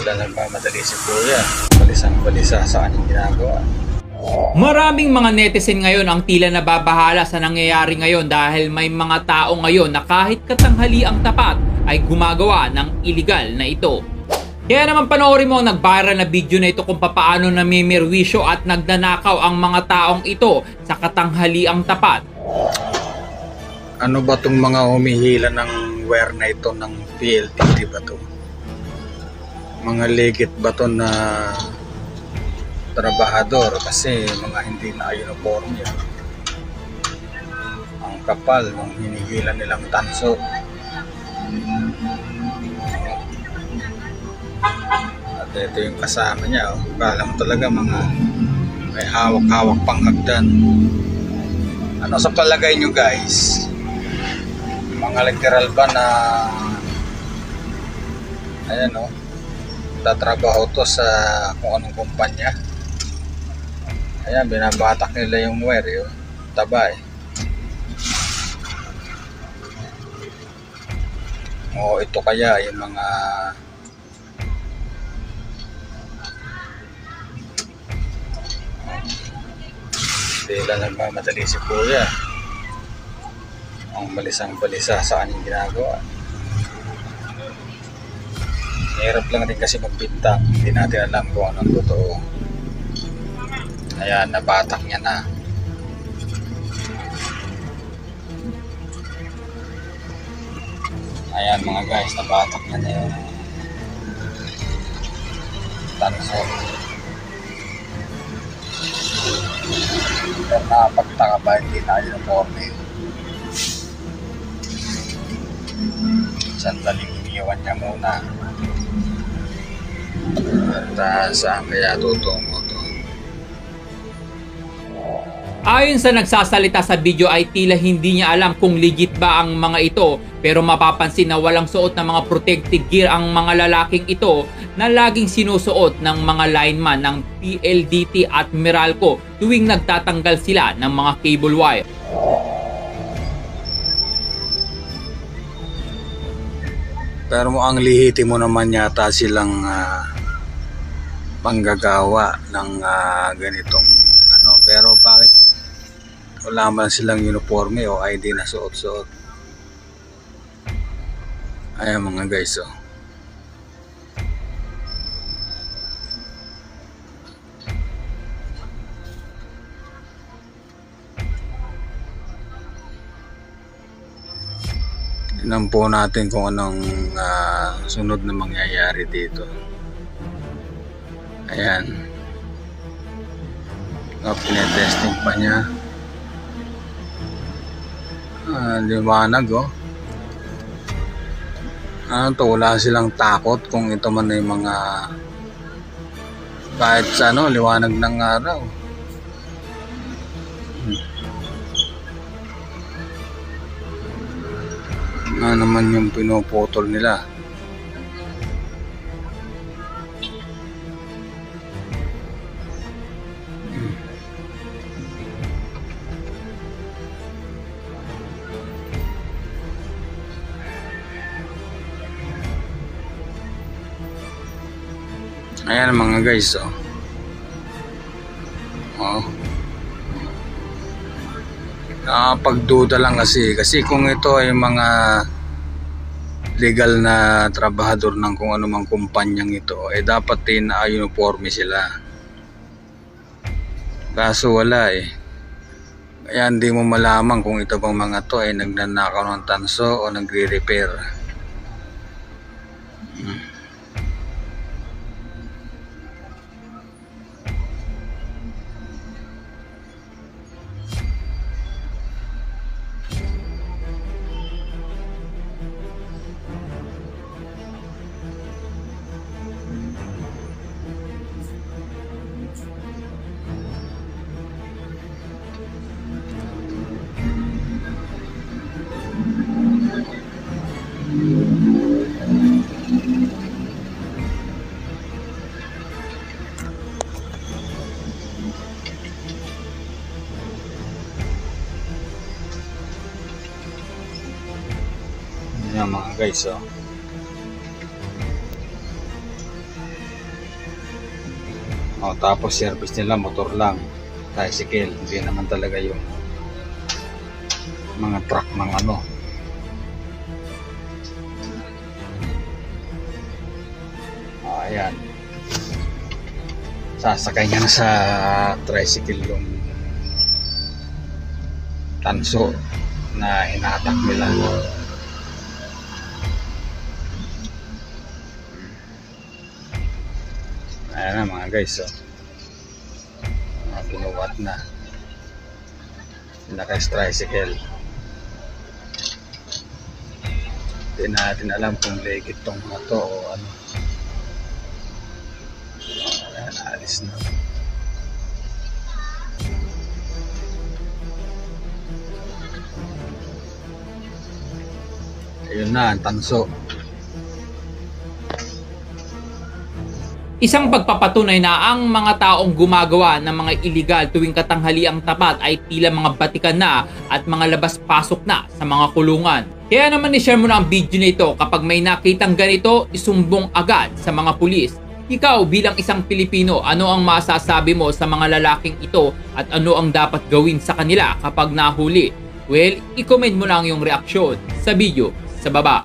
Tila nagmamadali si Kuya. Balisang-balisa sa kanyang ginagawa. Maraming mga netizen ngayon ang tila nababahala sa nangyayari ngayon dahil may mga tao ngayon na kahit katanghali ang tapat ay gumagawa ng iligal na ito. Kaya naman panoorin mo ang nag-viral na video na ito kung papaano namimirwisyo at nagnanakaw ang mga taong ito sa katanghali ang tapat. Ano ba itong mga humihila ng wire na ito ng PLDT ba ito? Mga legit ba ito na trabahador kasi mga hindi na uniform yan. Ang kapal ng hinigilan nilang tanso. At ito yung kasama niya. Kala mo talaga mga may hawak-hawak pang hagdan. Ano sa palagay nyo guys? Mga literal ba na ayan o, tatrabaho to sa kung anong kumpanya? Ayan, binabatak nila yung wire yun. Taba eh. O ito kaya yung mga tila nagmamadali si Kuya. Ang balisang-balisa sa kanyang ginagawa. Hirap lang din kasi magbintang. Hindi natin alam kung anong totoo. Ayan, nabatak niya na. Ayan mga guys, nabatak niya na yun. Tanso. Pero nakapagtaka ba hindi na uniform eh. Sandaling iniwan niya muna. At saan kaya tutungo to? Ayon sa nagsasalita sa video ay tila hindi niya alam kung legit ba ang mga ito, pero mapapansin na walang suot ng mga protective gear ang mga lalaking ito na laging sinusuot ng mga lineman ng PLDT at Meralco tuwing nagtatanggal sila ng mga cable wire. Pero mukhang lihiti mo naman yata silang panggagawa ng ganitong ano. Pero bakit wala man silang uniforme o ID na suot-suot? Ayan mga guys oh. Tignan po natin kung anong sunod na mangyayari dito. Ayan. Pinetesting pa niya. Liwanag oh. Ano to, wala silang takot kung ito man ay mga kahit sa ano, liwanag ng araw. Ano naman yung pinuputol nila. Ayan mga guys oh. Oh. Nakapagduda lang kasi kung ito ay mga legal na trabahador ng kung anumang kumpanyang ito dapat din na-uniforme sila. Kaso wala eh. Kaya hindi mo malaman kung ito bang mga to ay nagnanakaw ng tanso o nagre-repair. Yan mga guys oh. O, tapos service nila motor lang, tricycle, hindi naman talaga yung mga truck ng ano. O, ayan. Sasakay niya na sa tricycle yung tanso na hinatak nila. Ayan na mga guys, pinuwat na. Naka-tricycle. Hindi natin alam kung legit tong mga to o ano. Ayan, alis na. Ayun na, ang tanso. Isang pagpapatunay na ang mga taong gumagawa ng mga iligal tuwing katanghaliang tapat ay tila mga batikan na at mga labas-pasok na sa mga kulungan. Kaya naman i-share mo na ang video na ito. Kapag may nakitang ganito, isumbong agad sa mga pulis. Ikaw bilang isang Pilipino, ano ang masasabi mo sa mga lalaking ito at ano ang dapat gawin sa kanila kapag nahuli? Well, i-comment mo lang yung reaksyon sa video sa baba.